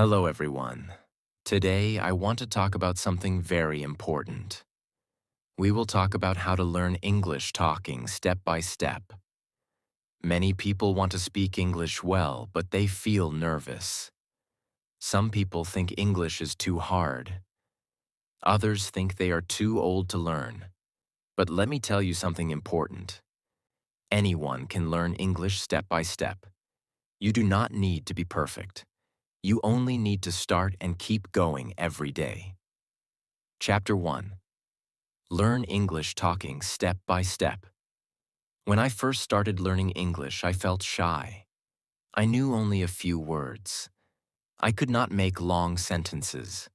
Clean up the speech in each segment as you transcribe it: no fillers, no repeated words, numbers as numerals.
Hello, everyone. Today, I want to talk about something very important. We will talk about how to learn English talking step by step. Many people want to speak English well, but they feel nervous. Some people think English is too hard. Others think they are too old to learn. But let me tell you something important. Anyone can learn English step by step. You do not need to be perfect. You only need to start and keep going every day. Chapter 1. Learn English talking step by step. When I first started learning English, I felt shy. I knew only a few words. I could not make long sentences.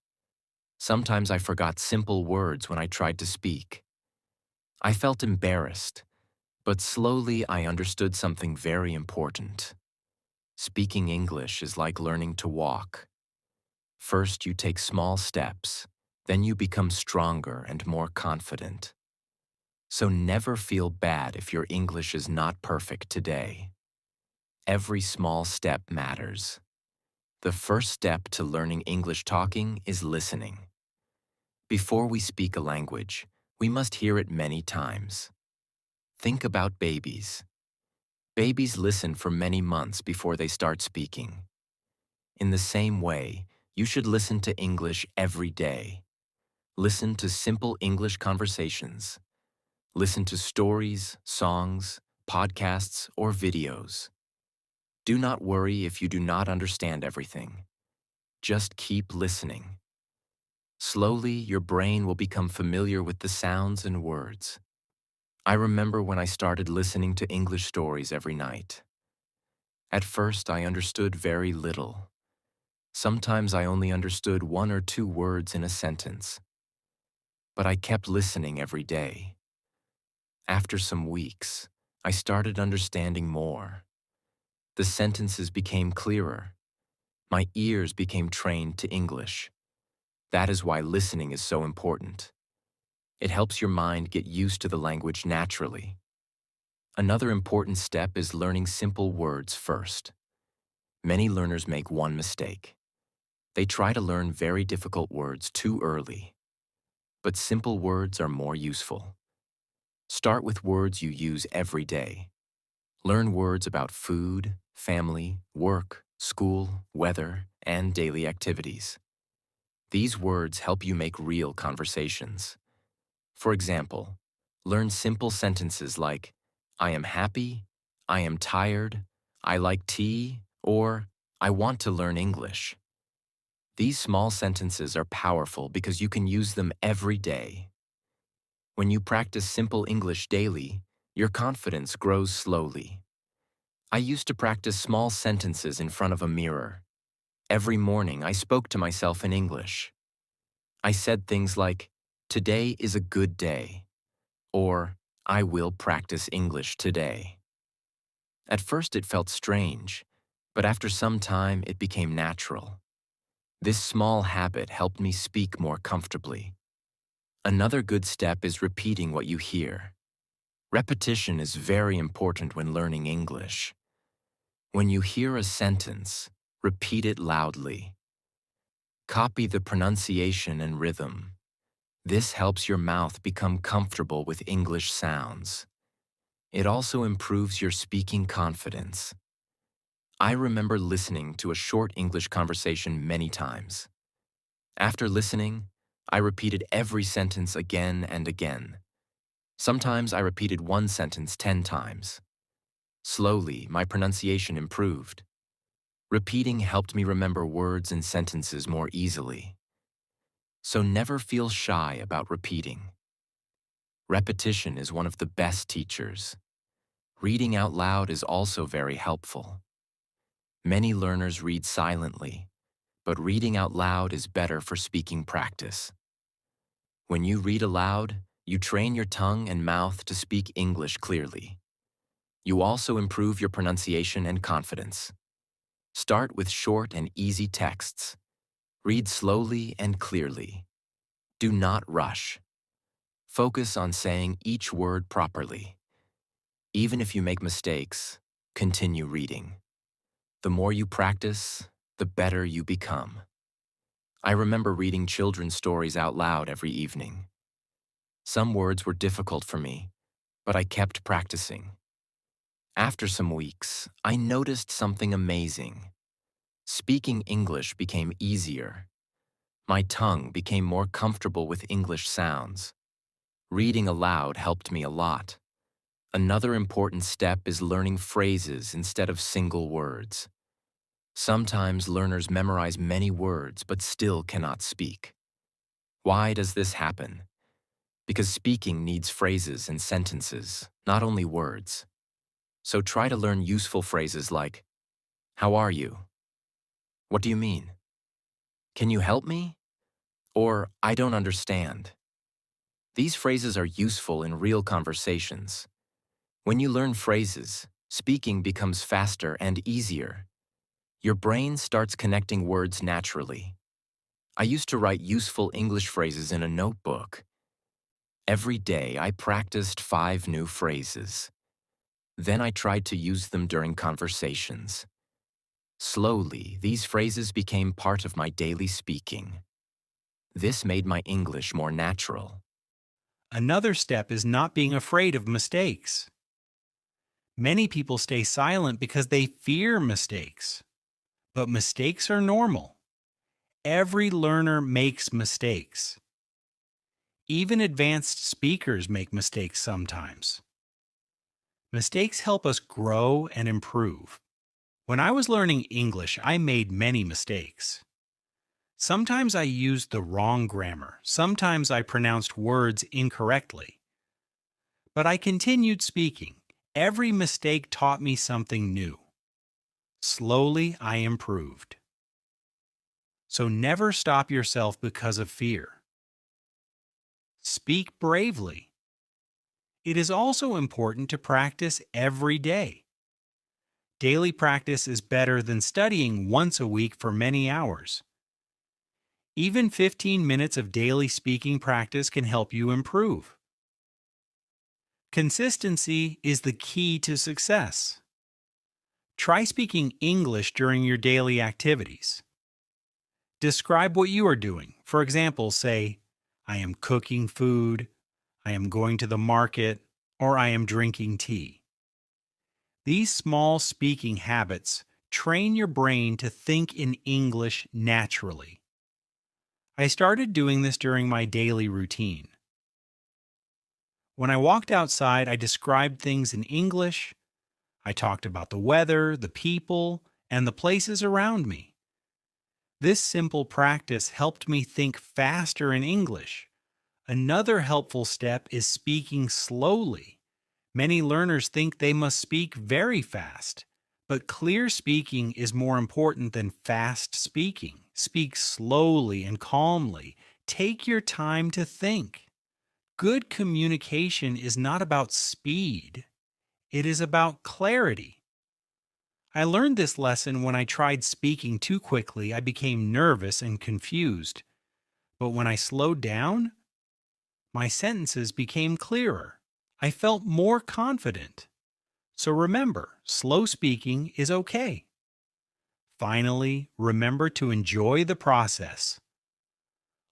Sometimes I forgot simple words when I tried to speak. I felt embarrassed, but slowly I understood something very important. Speaking English is like learning to walk. First, you take small steps, then you become stronger and more confident. So never feel bad if your English is not perfect today. Every small step matters. The first step to learning English talking is listening. Before we speak a language, we must hear it many times. Think about babies. Babies listen for many months before they start speaking. In the same way, you should listen to English every day. Listen to simple English conversations. Listen to stories, songs, podcasts, or videos. Do not worry if you do not understand everything. Just keep listening. Slowly, your brain will become familiar with the sounds and words. I remember when I started listening to English stories every night. At first, I understood very little. Sometimes I only understood one or two words in a sentence. But I kept listening every day. After some weeks, I started understanding more. The sentences became clearer. My ears became trained to English. That is why listening is so important. It helps your mind get used to the language naturally. Another important step is learning simple words first. Many learners make one mistake. They try to learn very difficult words too early. But simple words are more useful. Start with words you use every day. Learn words about food, family, work, school, weather, and daily activities. These words help you make real conversations. For example, learn simple sentences like, I am happy, I am tired, I like tea, or I want to learn English. These small sentences are powerful because you can use them every day. When you practice simple English daily, your confidence grows slowly. I used to practice small sentences in front of a mirror. Every morning, I spoke to myself in English. I said things like, today is a good day, or I will practice English today. At first, it felt strange, but after some time, it became natural. This small habit helped me speak more comfortably. Another good step is repeating what you hear. Repetition is very important when learning English. When you hear a sentence, repeat it loudly. Copy the pronunciation and rhythm. This helps your mouth become comfortable with English sounds. It also improves your speaking confidence. I remember listening to a short English conversation many times. After listening, I repeated every sentence again and again. Sometimes I repeated one sentence 10 times. Slowly, my pronunciation improved. Repeating helped me remember words and sentences more easily. So never feel shy about repeating. Repetition is one of the best teachers. Reading out loud is also very helpful. Many learners read silently, but reading out loud is better for speaking practice. When you read aloud, you train your tongue and mouth to speak English clearly. You also improve your pronunciation and confidence. Start with short and easy texts. Read slowly and clearly. Do not rush. Focus on saying each word properly. Even if you make mistakes, continue reading. The more you practice, the better you become. I remember reading children's stories out loud every evening. Some words were difficult for me, but I kept practicing. After some weeks, I noticed something amazing. Speaking English became easier. My tongue became more comfortable with English sounds. Reading aloud helped me a lot. Another important step is learning phrases instead of single words. Sometimes learners memorize many words but still cannot speak. Why does this happen? Because speaking needs phrases and sentences, not only words. So try to learn useful phrases like, "How are you?" "What do you mean?" "Can you help me?" Or, "I don't understand." These phrases are useful in real conversations. When you learn phrases, speaking becomes faster and easier. Your brain starts connecting words naturally. I used to write useful English phrases in a notebook. Every day, I practiced 5 new phrases. Then I tried to use them during conversations. Slowly, these phrases became part of my daily speaking. This made my English more natural. Another step is not being afraid of mistakes. Many people stay silent because they fear mistakes. But mistakes are normal. Every learner makes mistakes. Even advanced speakers make mistakes sometimes. Mistakes help us grow and improve. When I was learning English, I made many mistakes. Sometimes I used the wrong grammar. Sometimes I pronounced words incorrectly. But I continued speaking. Every mistake taught me something new. Slowly, I improved. So never stop yourself because of fear. Speak bravely. It is also important to practice every day. Daily practice is better than studying once a week for many hours. Even 15 minutes of daily speaking practice can help you improve. Consistency is the key to success. Try speaking English during your daily activities. Describe what you are doing. For example, say, "I am cooking food," "I am going to the market," or "I am drinking tea." These small speaking habits train your brain to think in English naturally. I started doing this during my daily routine. When I walked outside, I described things in English. I talked about the weather, the people, and the places around me. This simple practice helped me think faster in English. Another helpful step is speaking slowly. Many learners think they must speak very fast, but clear speaking is more important than fast speaking. Speak slowly and calmly. Take your time to think. Good communication is not about speed, it is about clarity. I learned this lesson when I tried speaking too quickly. I became nervous and confused. But when I slowed down, my sentences became clearer. I felt more confident. So remember, slow speaking is okay. Finally, remember to enjoy the process.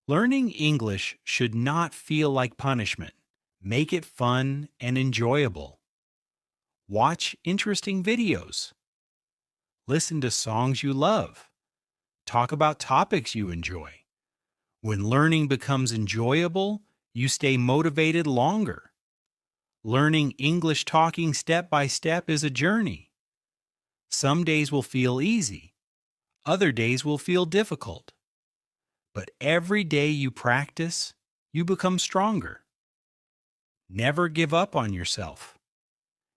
Learning English should not feel like punishment. Make it fun and enjoyable. Watch interesting videos. Listen to songs you love. Talk about topics you enjoy. When learning becomes enjoyable, you stay motivated longer. Learning English talking step by step is a journey. Some days will feel easy, other days will feel difficult. But every day you practice, you become stronger. Never give up on yourself.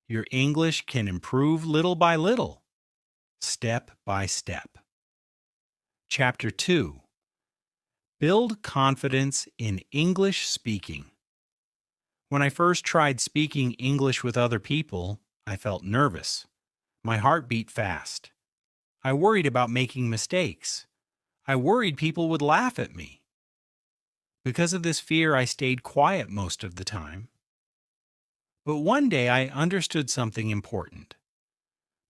Your English can improve little by little, step by step. Chapter 2. Build confidence in English speaking. When I first tried speaking English with other people, I felt nervous. My heart beat fast. I worried about making mistakes. I worried people would laugh at me. Because of this fear, I stayed quiet most of the time. But one day I understood something important.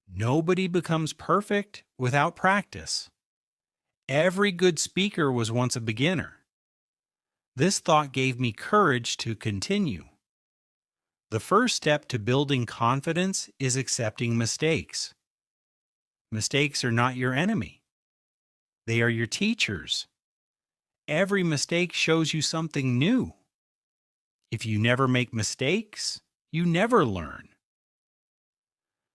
Nobody becomes perfect without practice. Every good speaker was once a beginner. This thought gave me courage to continue. The first step to building confidence is accepting mistakes. Mistakes are not your enemy. They are your teachers. Every mistake shows you something new. If you never make mistakes, you never learn.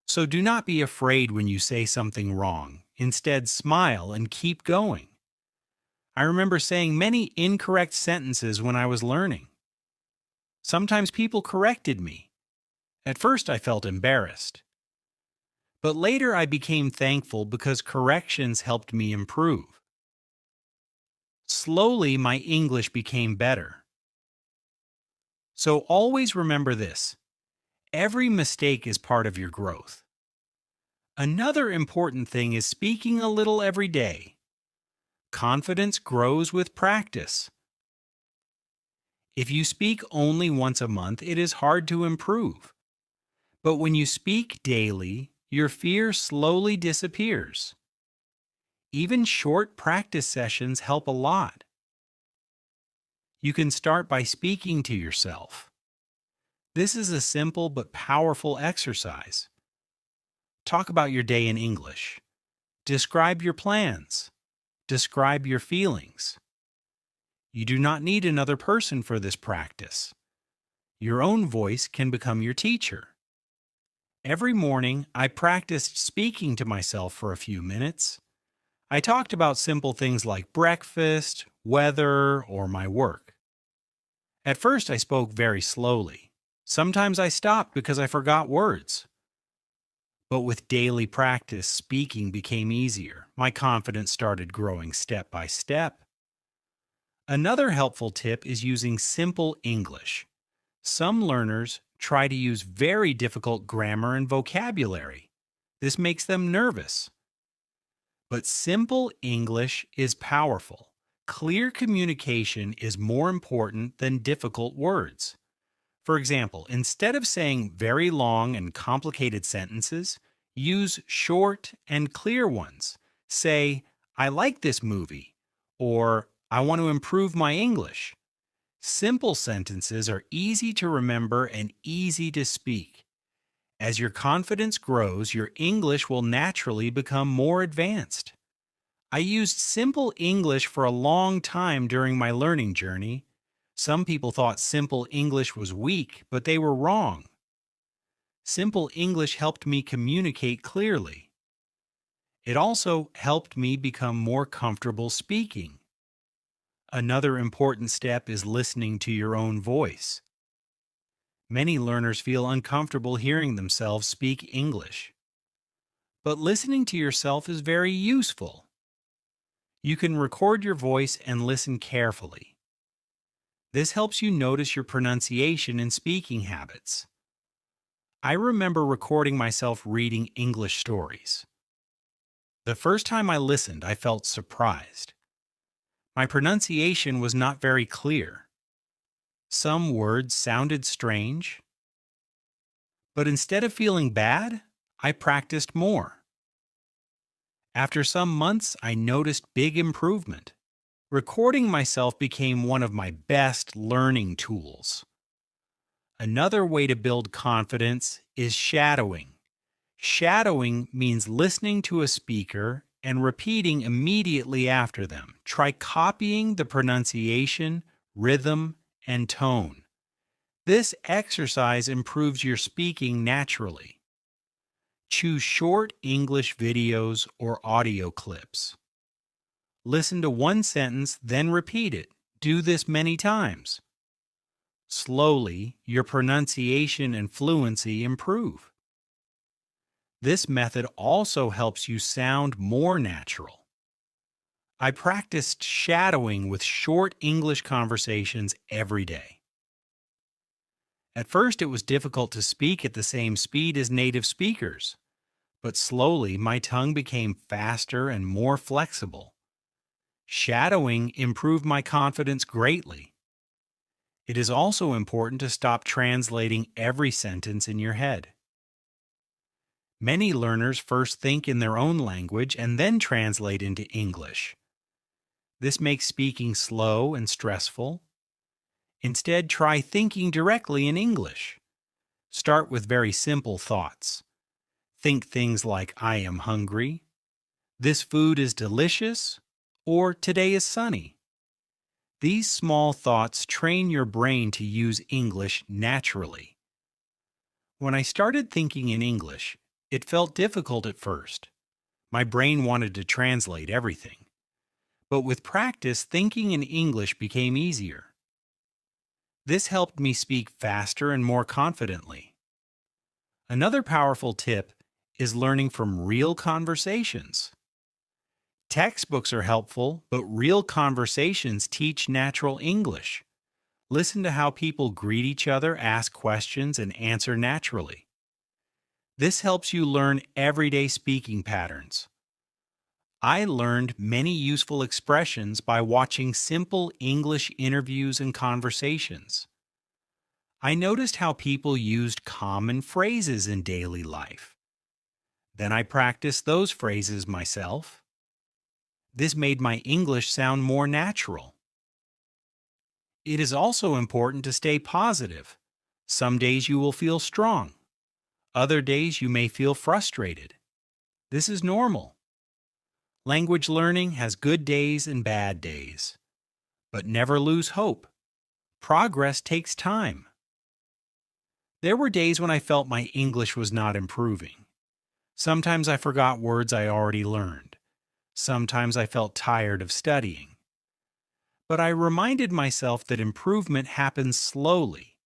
So do not be afraid when you say something wrong. Instead, smile and keep going. I remember saying many incorrect sentences when I was learning. Sometimes people corrected me. At first, I felt embarrassed. But later, I became thankful because corrections helped me improve. Slowly, my English became better. So always remember this: every mistake is part of your growth. Another important thing is speaking a little every day. Confidence grows with practice. If you speak only once a month, it is hard to improve. But when you speak daily, your fear slowly disappears. Even short practice sessions help a lot. You can start by speaking to yourself. This is a simple but powerful exercise. Talk about your day in English. Describe your plans. Describe your feelings. You do not need another person for this practice. Your own voice can become your teacher. Every morning, I practiced speaking to myself for a few minutes. I talked about simple things like breakfast, weather, or my work. At first, I spoke very slowly. Sometimes I stopped because I forgot words. But with daily practice, speaking became easier. My confidence started growing step by step. Another helpful tip is using simple English. Some learners try to use very difficult grammar and vocabulary. This makes them nervous. But simple English is powerful. Clear communication is more important than difficult words. For example, instead of saying very long and complicated sentences, use short and clear ones. Say, "I like this movie," or "I want to improve my English." Simple sentences are easy to remember and easy to speak. As your confidence grows, your English will naturally become more advanced. I used simple English for a long time during my learning journey. Some people thought simple English was weak, but they were wrong. Simple English helped me communicate clearly. It also helped me become more comfortable speaking. Another important step is listening to your own voice. Many learners feel uncomfortable hearing themselves speak English. But listening to yourself is very useful. You can record your voice and listen carefully. This helps you notice your pronunciation and speaking habits. I remember recording myself reading English stories. The first time I listened, I felt surprised. My pronunciation was not very clear. Some words sounded strange. But instead of feeling bad, I practiced more. After some months, I noticed big improvement. Recording myself became one of my best learning tools. Another way to build confidence is shadowing. Shadowing means listening to a speaker and repeating immediately after them. Try copying the pronunciation, rhythm, and tone. This exercise improves your speaking naturally. Choose short English videos or audio clips. Listen to one sentence, then repeat it. Do this many times. Slowly, your pronunciation and fluency improve. This method also helps you sound more natural. I practiced shadowing with short English conversations every day. At first, it was difficult to speak at the same speed as native speakers, but slowly my tongue became faster and more flexible. Shadowing improved my confidence greatly. It is also important to stop translating every sentence in your head. Many learners first think in their own language and then translate into English. This makes speaking slow and stressful. Instead, try thinking directly in English. Start with very simple thoughts. Think things like, I am hungry, this food is delicious, or today is sunny. These small thoughts train your brain to use English naturally. When I started thinking in English, it felt difficult at first. My brain wanted to translate everything. But with practice, thinking in English became easier. This helped me speak faster and more confidently. Another powerful tip is learning from real conversations. Textbooks are helpful, but real conversations teach natural English. Listen to how people greet each other, ask questions, and answer naturally. This helps you learn everyday speaking patterns. I learned many useful expressions by watching simple English interviews and conversations. I noticed how people used common phrases in daily life. Then I practiced those phrases myself. This made my English sound more natural. It is also important to stay positive. Some days you will feel strong. Other days you may feel frustrated. This is normal. Language learning has good days and bad days. But never lose hope. Progress takes time. There were days when I felt my English was not improving. Sometimes I forgot words I already learned. Sometimes I felt tired of studying. But I reminded myself that improvement happens slowly.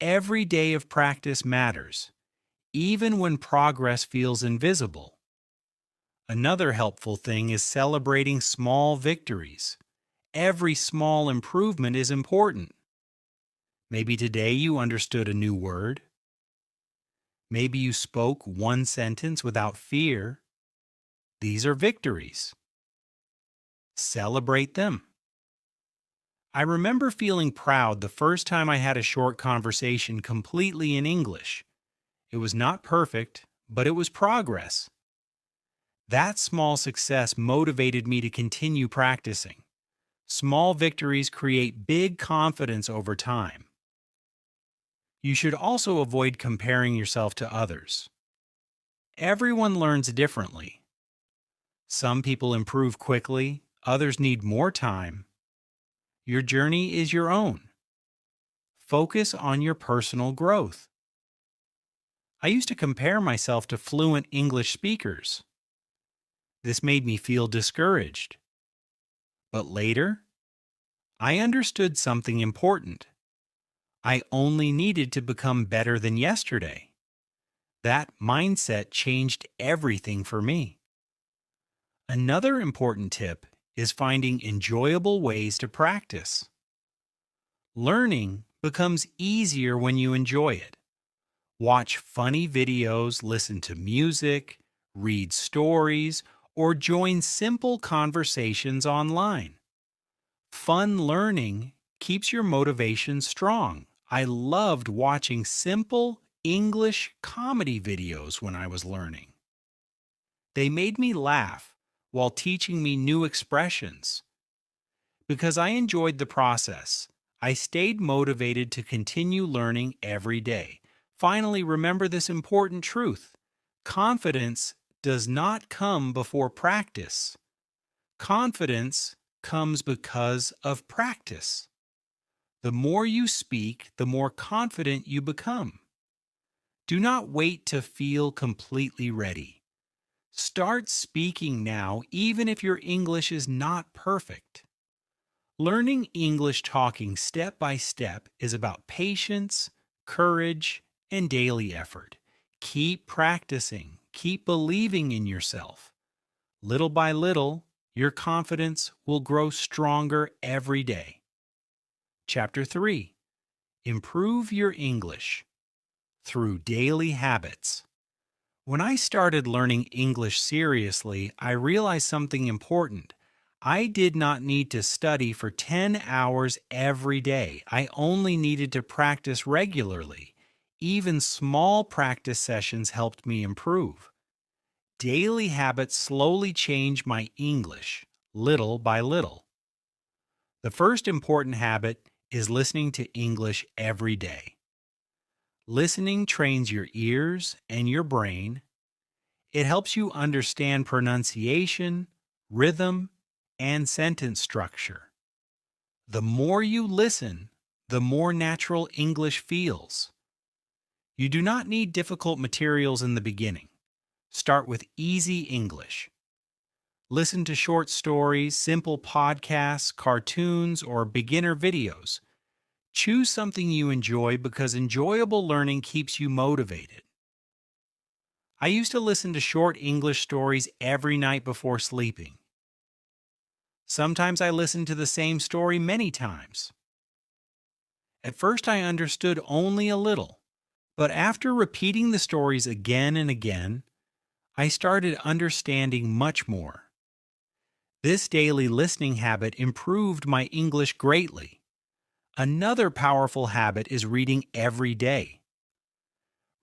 Every day of practice matters, even when progress feels invisible. Another helpful thing is celebrating small victories. Every small improvement is important. Maybe today you understood a new word. Maybe you spoke one sentence without fear. These are victories. Celebrate them. I remember feeling proud the first time I had a short conversation completely in English. It was not perfect, but it was progress. That small success motivated me to continue practicing. Small victories create big confidence over time. You should also avoid comparing yourself to others. Everyone learns differently. Some people improve quickly, others need more time. Your journey is your own. Focus on your personal growth. I used to compare myself to fluent English speakers. This made me feel discouraged. But later, I understood something important. I only needed to become better than yesterday. That mindset changed everything for me. Another important tip is finding enjoyable ways to practice. Learning becomes easier when you enjoy it. Watch funny videos, listen to music, read stories, or join simple conversations online. Fun learning keeps your motivation strong. I loved watching simple English comedy videos when I was learning. They made me laugh while teaching me new expressions. Because I enjoyed the process, I stayed motivated to continue learning every day. Finally, remember this important truth. Confidence does not come before practice. Confidence comes because of practice. The more you speak, the more confident you become. Do not wait to feel completely ready. Start speaking now, even if your English is not perfect. Learning English talking step by step is about patience, courage, and daily effort. Keep practicing. Keep believing in yourself. Little by little, your confidence will grow stronger every day. Chapter 3. Improve your English through daily habits. When I started learning English seriously, I realized something important. I did not need to study for 10 hours every day. I only needed to practice regularly. Even small practice sessions helped me improve. Daily habits slowly changed my English, little by little. The first important habit is listening to English every day. Listening trains your ears and your brain. It helps you understand pronunciation, rhythm, and sentence structure. The more you listen, the more natural English feels. You do not need difficult materials in the beginning. Start with easy English. Listen to short stories, simple podcasts, cartoons, or beginner videos. Choose something you enjoy because enjoyable learning keeps you motivated. I used to listen to short English stories every night before sleeping. Sometimes I listened to the same story many times. At first, I understood only a little, but after repeating the stories again and again, I started understanding much more. This daily listening habit improved my English greatly. Another powerful habit is reading every day.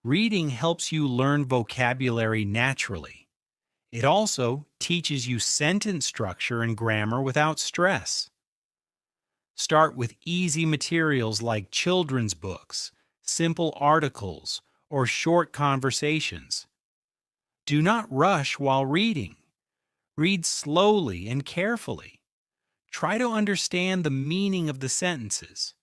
Reading helps you learn vocabulary naturally. It also teaches you sentence structure and grammar without stress. Start with easy materials like children's books, simple articles, or short conversations. Do not rush while reading. Read slowly and carefully. Try to understand the meaning of the sentences.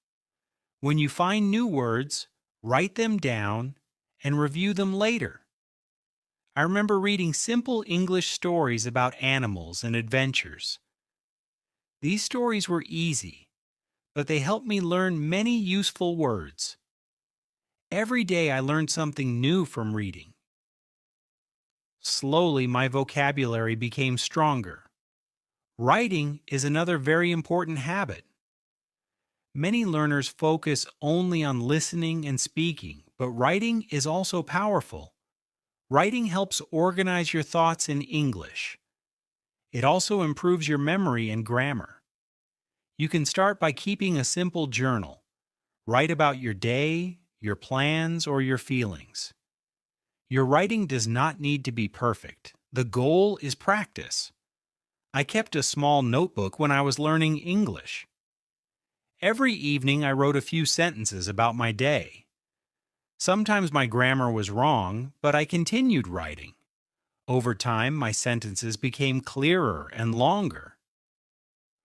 When you find new words, write them down and review them later. I remember reading simple English stories about animals and adventures. These stories were easy, but they helped me learn many useful words. Every day I learned something new from reading. Slowly, my vocabulary became stronger. Writing is another very important habit. Many learners focus only on listening and speaking, but writing is also powerful. Writing helps organize your thoughts in English. It also improves your memory and grammar. You can start by keeping a simple journal. Write about your day, your plans, or your feelings. Your writing does not need to be perfect. The goal is practice. I kept a small notebook when I was learning English. Every evening I wrote a few sentences about my day. Sometimes my grammar was wrong, but I continued writing. Over time, my sentences became clearer and longer.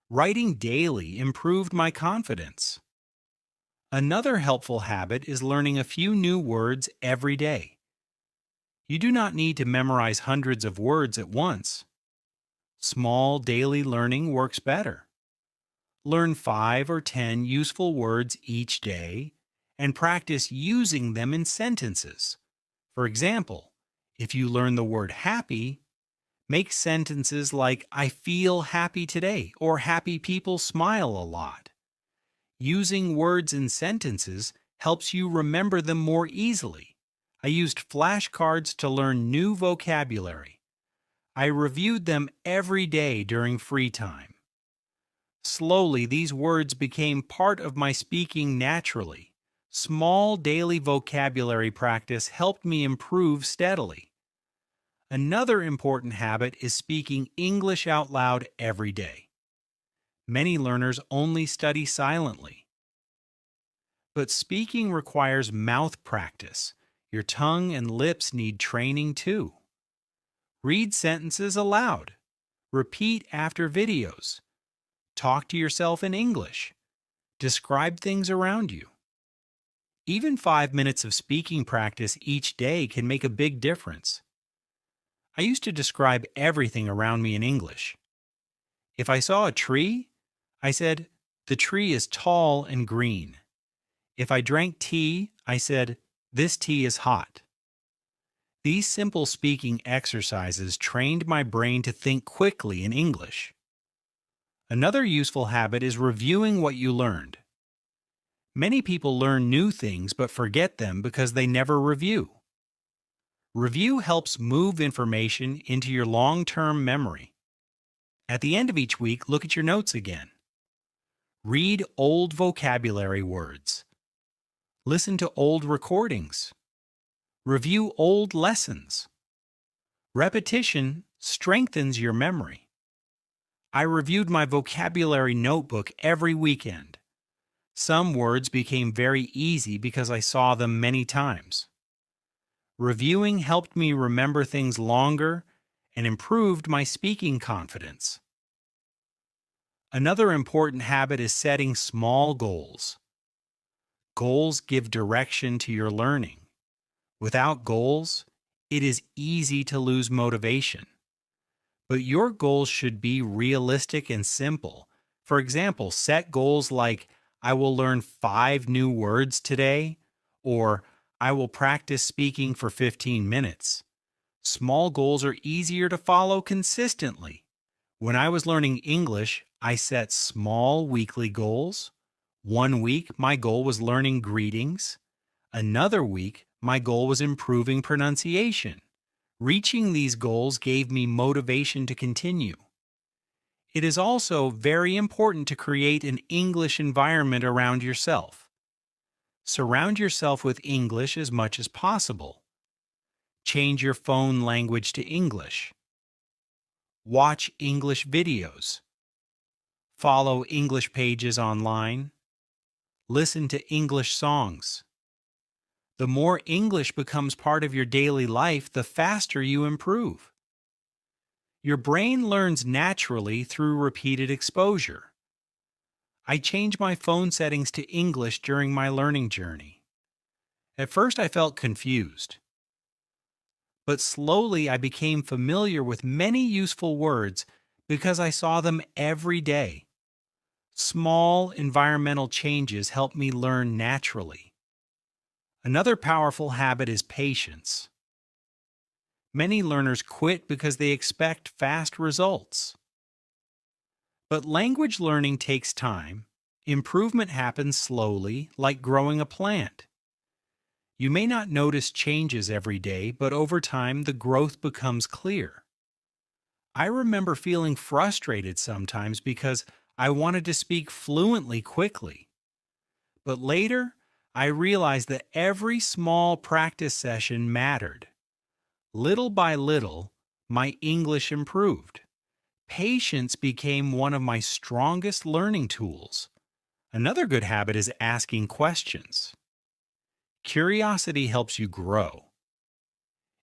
Writing daily improved my confidence. Another helpful habit is learning a few new words every day. You do not need to memorize hundreds of words at once. Small daily learning works better. Learn 5 or 10 useful words each day and practice using them in sentences. For example, if you learn the word happy, make sentences like I feel happy today or happy people smile a lot. Using words in sentences helps you remember them more easily. I used flashcards to learn new vocabulary. I reviewed them every day during free time. Slowly, these words became part of my speaking naturally. Small daily vocabulary practice helped me improve steadily. Another important habit is speaking English out loud every day. Many learners only study silently. But speaking requires mouth practice. Your tongue and lips need training too. Read sentences aloud. Repeat after videos. Talk to yourself in English. Describe things around you. Even 5 minutes of speaking practice each day can make a big difference. I used to describe everything around me in English. If I saw a tree, I said, "The tree is tall and green." If I drank tea, I said, "This tea is hot." These simple speaking exercises trained my brain to think quickly in English. Another useful habit is reviewing what you learned. Many people learn new things but forget them because they never review. Review helps move information into your long-term memory. At the end of each week, look at your notes again. Read old vocabulary words. Listen to old recordings. Review old lessons. Repetition strengthens your memory. I reviewed my vocabulary notebook every weekend. Some words became very easy because I saw them many times. Reviewing helped me remember things longer and improved my speaking confidence. Another important habit is setting small goals. Goals give direction to your learning. Without goals, it is easy to lose motivation. But your goals should be realistic and simple. For example, set goals like I will learn 5 new words today, or I will practice speaking for 15 minutes. Small goals are easier to follow consistently. When I was learning English, I set small weekly goals. One week, my goal was learning greetings. Another week, my goal was improving pronunciation. Reaching these goals gave me motivation to continue. It is also very important to create an English environment around yourself. Surround yourself with English as much as possible. Change your phone language to English. Watch English videos. Follow English pages online. Listen to English songs. The more English becomes part of your daily life, the faster you improve. Your brain learns naturally through repeated exposure. I changed my phone settings to English during my learning journey. At first, I felt confused, but slowly I became familiar with many useful words because I saw them every day. Small environmental changes help me learn naturally. Another powerful habit is patience. Many learners quit because they expect fast results. But language learning takes time. Improvement happens slowly, like growing a plant. You may not notice changes every day, but over time the growth becomes clear. I remember feeling frustrated sometimes because I wanted to speak fluently quickly. But later, I realized that every small practice session mattered. Little by little, my English improved. Patience became one of my strongest learning tools. Another good habit is asking questions. Curiosity helps you grow.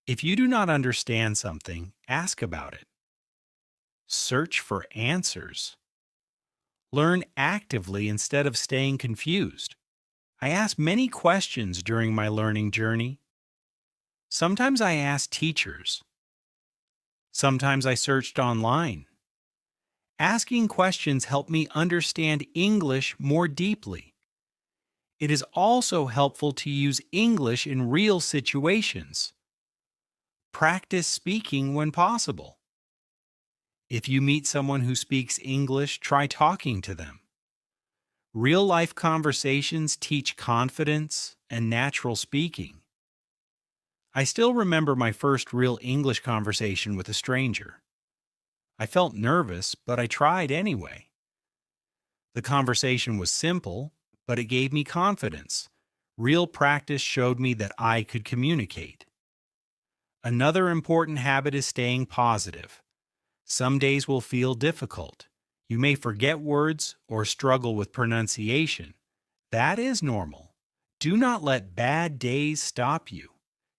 If you do not understand something, ask about it. Search for answers. Learn actively instead of staying confused. I asked many questions during my learning journey. Sometimes I asked teachers. Sometimes I searched online. Asking questions helped me understand English more deeply. It is also helpful to use English in real situations. Practice speaking when possible. If you meet someone who speaks English, try talking to them. Real life conversations teach confidence and natural speaking. I still remember my first real English conversation with a stranger. I felt nervous, but I tried anyway. The conversation was simple, but it gave me confidence. Real practice showed me that I could communicate. Another important habit is staying positive. Some days will feel difficult. You may forget words or struggle with pronunciation. That is normal. Do not let bad days stop you.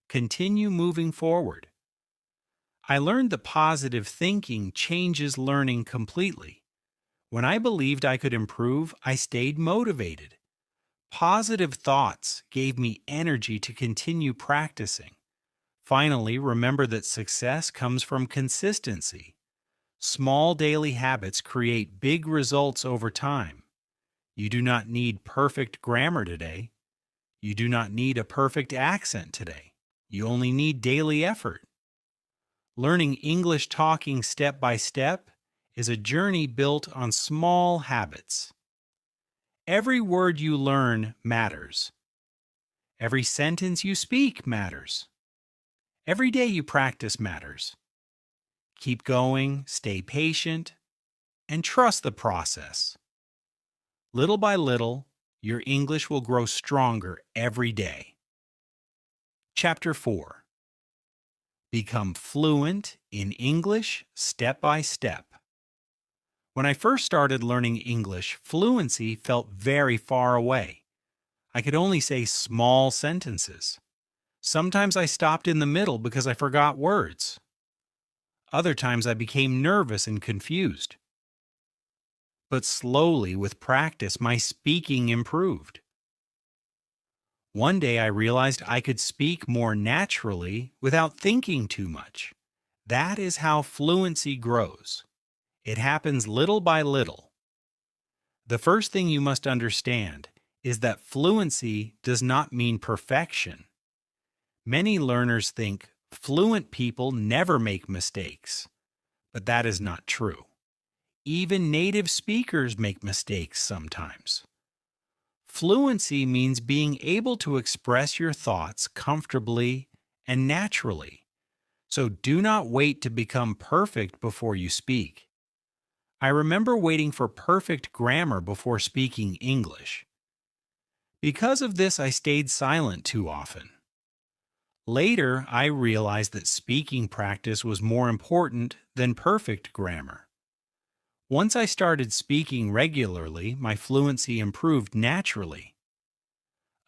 Continue moving forward. I learned that positive thinking changes learning completely. When I believed I could improve, I stayed motivated. Positive thoughts gave me energy to continue practicing. Finally, remember that success comes from consistency. Small daily habits create big results over time. You do not need perfect grammar today. You do not need a perfect accent today. You only need daily effort. Learning English talking step by step is a journey built on small habits. Every word you learn matters. Every sentence you speak matters. Every day you practice matters. Keep going, stay patient, and trust the process. Little by little, your English will grow stronger every day. Chapter 4. Become fluent in English step by step. When I first started learning English, fluency felt very far away. I could only say small sentences. Sometimes I stopped in the middle because I forgot words. Other times I became nervous and confused. But slowly, with practice, my speaking improved. One day I realized I could speak more naturally without thinking too much. That is how fluency grows. It happens little by little. The first thing you must understand is that fluency does not mean perfection. Many learners think fluent people never make mistakes, but that is not true. Even native speakers make mistakes sometimes. Fluency means being able to express your thoughts comfortably and naturally. So do not wait to become perfect before you speak. I remember waiting for perfect grammar before speaking English. Because of this, I stayed silent too often. Later, I realized that speaking practice was more important than perfect grammar. Once I started speaking regularly, my fluency improved naturally.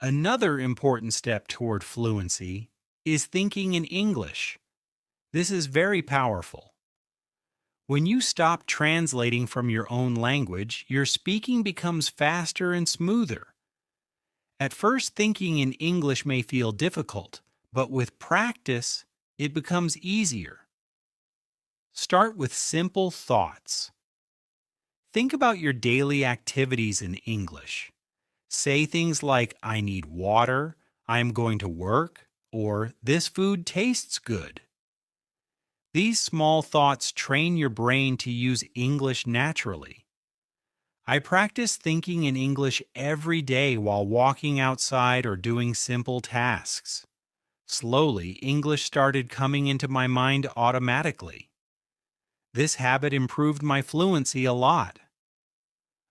Another important step toward fluency is thinking in English. This is very powerful. When you stop translating from your own language, your speaking becomes faster and smoother. At first, thinking in English may feel difficult, but with practice, it becomes easier. Start with simple thoughts. Think about your daily activities in English. Say things like, I need water, I am going to work, or this food tastes good. These small thoughts train your brain to use English naturally. I practice thinking in English every day while walking outside or doing simple tasks. Slowly, English started coming into my mind automatically. This habit improved my fluency a lot.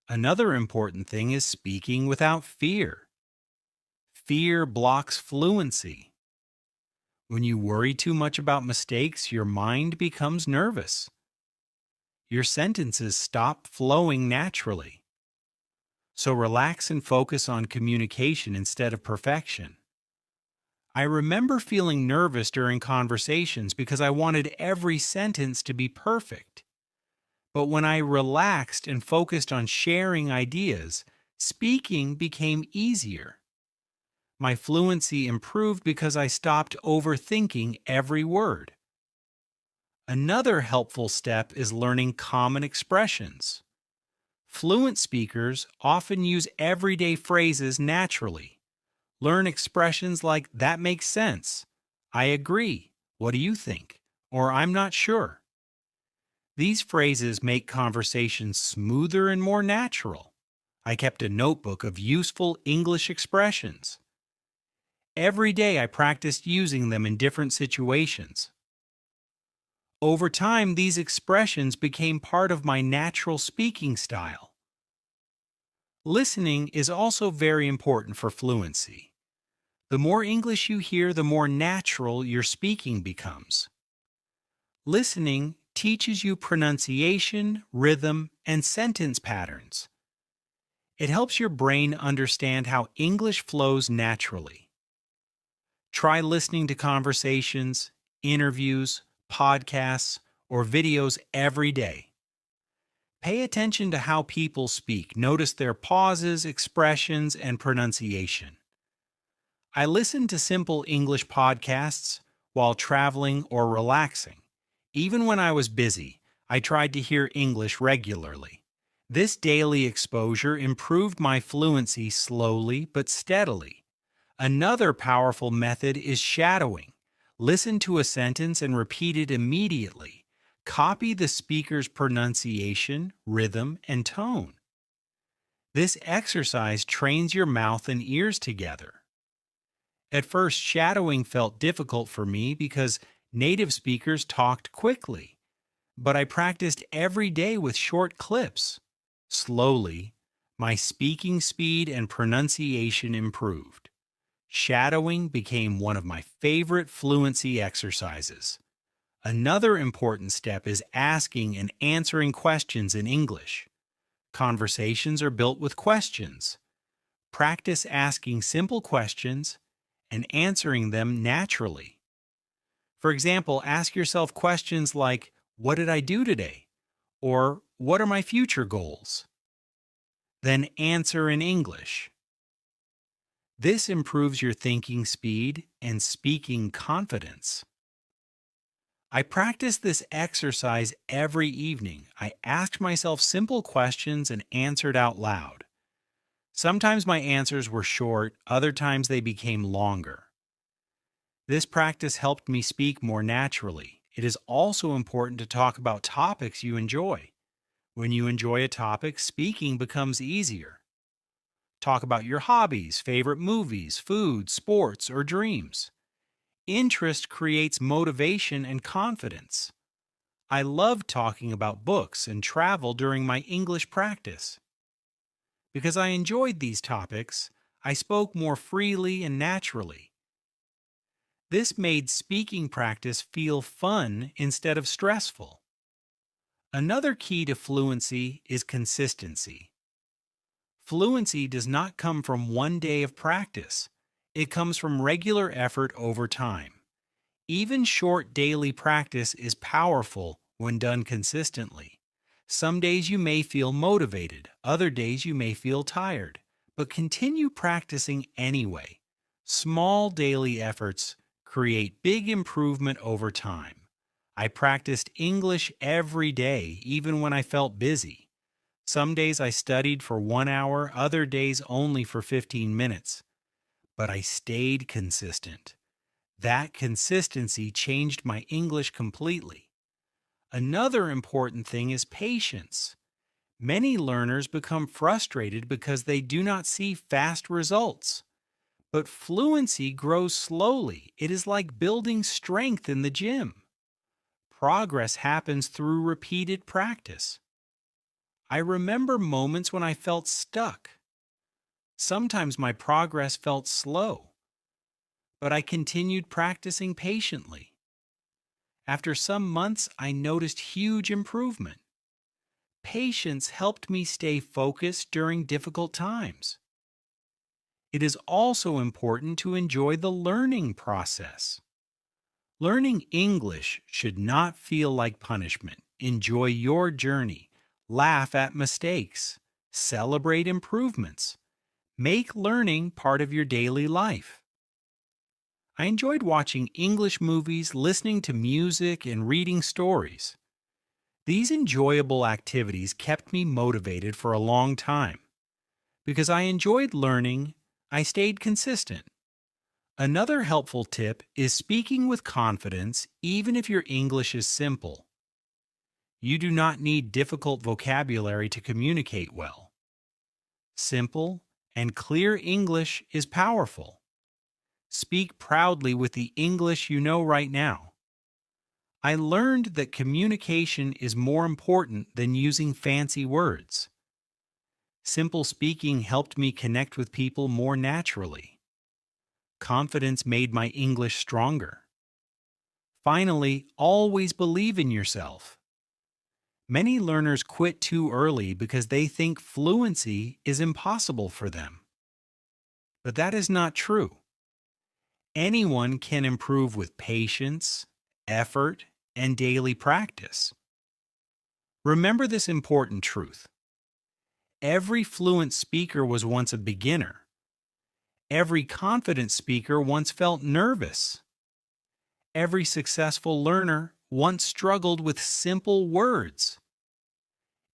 Another important thing is speaking without fear. Fear blocks fluency. When you worry too much about mistakes, your mind becomes nervous. Your sentences stop flowing naturally. So relax and focus on communication instead of perfection. I remember feeling nervous during conversations because I wanted every sentence to be perfect. But when I relaxed and focused on sharing ideas, speaking became easier. My fluency improved because I stopped overthinking every word. Another helpful step is learning common expressions. Fluent speakers often use everyday phrases naturally. Learn expressions like, that makes sense, I agree, what do you think, or I'm not sure. These phrases make conversations smoother and more natural. I kept a notebook of useful English expressions. Every day I practiced using them in different situations. Over time, these expressions became part of my natural speaking style. Listening is also very important for fluency. The more English you hear, the more natural your speaking becomes. Listening teaches you pronunciation, rhythm, and sentence patterns. It helps your brain understand how English flows naturally. Try listening to conversations, interviews, podcasts, or videos every day. Pay attention to how people speak. Notice their pauses, expressions, and pronunciation. I listen to simple English podcasts while traveling or relaxing. Even when I was busy, I tried to hear English regularly. This daily exposure improved my fluency slowly but steadily. Another powerful method is shadowing. Listen to a sentence and repeat it immediately. Copy the speaker's pronunciation, rhythm, and tone. This exercise trains your mouth and ears together. At first, shadowing felt difficult for me because native speakers talked quickly, but I practiced every day with short clips. Slowly, my speaking speed and pronunciation improved. Shadowing became one of my favorite fluency exercises. Another important step is asking and answering questions in English. Conversations are built with questions. Practice asking simple questions and answering them naturally. For example, ask yourself questions like, "What did I do today?" or "What are my future goals?" Then answer in English. This improves your thinking speed and speaking confidence. I practice this exercise every evening. I asked myself simple questions and answered out loud. Sometimes my answers were short, other times they became longer. This practice helped me speak more naturally. It is also important to talk about topics you enjoy. When you enjoy a topic, speaking becomes easier. Talk about your hobbies, favorite movies, food, sports, or dreams. Interest creates motivation and confidence. I loved talking about books and travel during my English practice. Because I enjoyed these topics, I spoke more freely and naturally. This made speaking practice feel fun instead of stressful. Another key to fluency is consistency. Fluency does not come from one day of practice. It comes from regular effort over time. Even short daily practice is powerful when done consistently. Some days you may feel motivated, other days you may feel tired, but continue practicing anyway. Small daily efforts create big improvement over time. I practiced English every day, even when I felt busy. Some days I studied for 1 hour, other days only for 15 minutes. But I stayed consistent. That consistency changed my English completely. Another important thing is patience. Many learners become frustrated because they do not see fast results. But fluency grows slowly. It is like building strength in the gym. Progress happens through repeated practice. I remember moments when I felt stuck. Sometimes my progress felt slow, but I continued practicing patiently. After some months, I noticed huge improvement. Patience helped me stay focused during difficult times. It is also important to enjoy the learning process. Learning English should not feel like punishment. Enjoy your journey. Laugh at mistakes. Celebrate improvements. Make learning part of your daily life. I enjoyed watching English movies, listening to music, and reading stories. These enjoyable activities kept me motivated for a long time. Because I enjoyed learning, I stayed consistent. Another helpful tip is speaking with confidence even if your English is simple. You do not need difficult vocabulary to communicate well. Simple and clear English is powerful. Speak proudly with the English you know right now. I learned that communication is more important than using fancy words. Simple speaking helped me connect with people more naturally. Confidence made my English stronger. Finally, always believe in yourself. Many learners quit too early because they think fluency is impossible for them. But that is not true. Anyone can improve with patience, effort, and daily practice. Remember this important truth. Every fluent speaker was once a beginner. Every confident speaker once felt nervous. Every successful learner once struggled with simple words.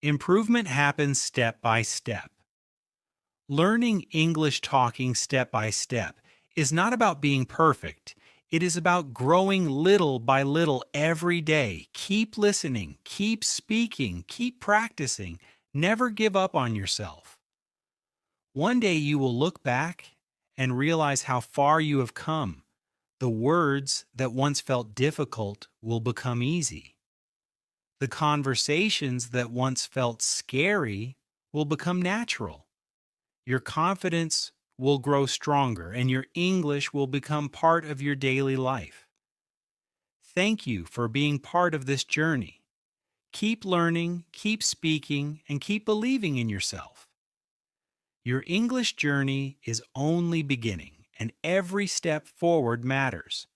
Improvement happens step by step. Learning English talking step by step is not about being perfect. It is about growing little by little every day. Keep listening, keep speaking, keep practicing. Never give up on yourself. One day you will look back and realize how far you have come. The words that once felt difficult will become easy. The conversations that once felt scary will become natural. Your confidence will grow stronger and your English will become part of your daily life. thank you for being part of this journey. Keep learning, keep speaking, and keep believing in yourself. Your English journey is only beginning, and every step forward matters.